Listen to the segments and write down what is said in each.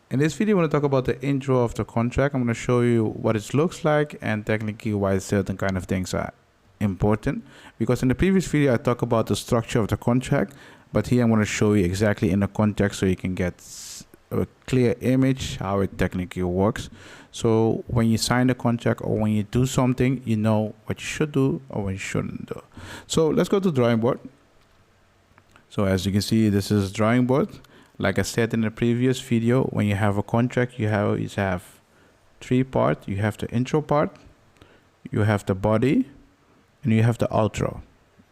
In this video, I'm going to talk about the intro of the contract. I'm going to show you what it looks like and technically why certain kind of things are important. Because in the previous video, I talked about the structure of the contract, but here I'm going to show you exactly in the context so you can get a clear image how it technically works. So when you sign the contract or when you do something, you know what you should do or what you shouldn't do. So let's go to drawing board. So as you can see, this is drawing board. Like I said in the previous video, when you have a contract, you have three parts. You have the intro part, you have the body, and you have the outro.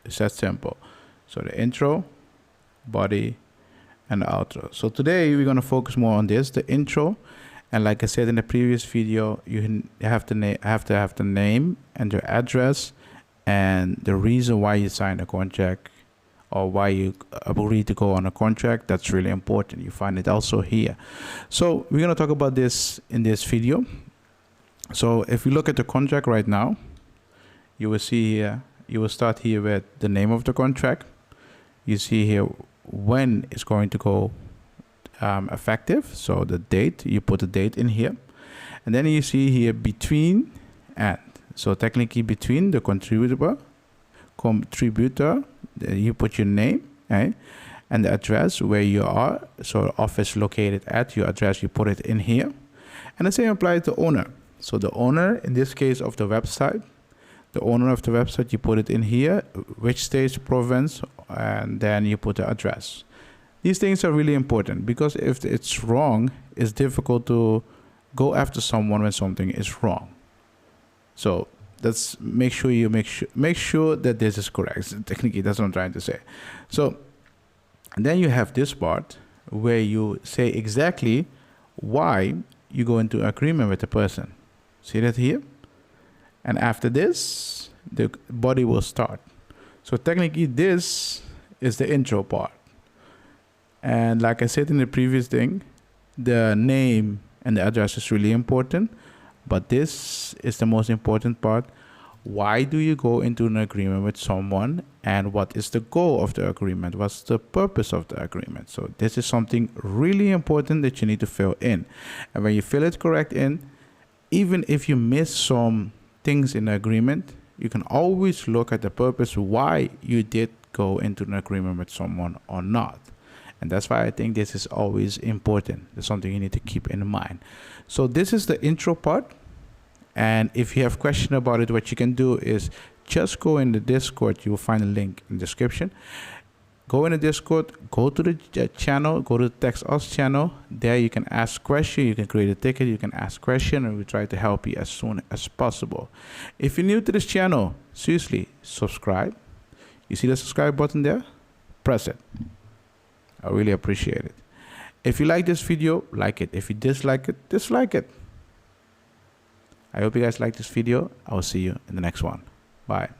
It's that simple. So the intro, body, and the outro. So today we're going to focus more on this, the intro. And like I said in the previous video, you have to have the name and the address and the reason why you signed a contract or why you agree to go on a contract. That's really important. You find it also here. So we're going to talk about this in this video. So if you look at the contract right now, you will see here, you will start here with the name of the contract. You see here when it's going to go effective. So the date, you put the date in here. And then you see here between and. So technically between the contributor, you put your name, right? And the address where you are. So office located at your address, you put it in here. And the same applies to owner. So the owner, in this case of the website, the owner of the website, you put it in here, which state, province, and then you put the address. These things are really important because if it's wrong, it's difficult to go after someone when something is wrong. So let's make sure you make sure that this is correct. So technically, that's what I'm trying to say. So and then you have this part where you say exactly why you go into agreement with the person. See that here? And after this, the body will start. So technically, this is the intro part. And like I said in the previous thing, the name and the address is really important. But this is the most important part. Why do you go into an agreement with someone and what is the goal of the agreement? What's the purpose of the agreement? So this is something really important that you need to fill in. And when you fill it correct in, even if you miss some things in the agreement, you can always look at the purpose why you did go into an agreement with someone or not. And that's why I think this is always important. It's something you need to keep in mind. So this is the intro part. And if you have questions about it, what you can do is just go in the Discord. You will find a link in the description. Go in the Discord, go to the channel, go to the Text Us channel. There you can ask questions. You can create a ticket. You can ask questions, and we try to help you as soon as possible. If you're new to this channel, seriously, subscribe. You see the subscribe button there? Press it. I really appreciate it. If you like this video, like it. If you dislike it, dislike it. I hope you guys like this video. I will see you in the next one. Bye.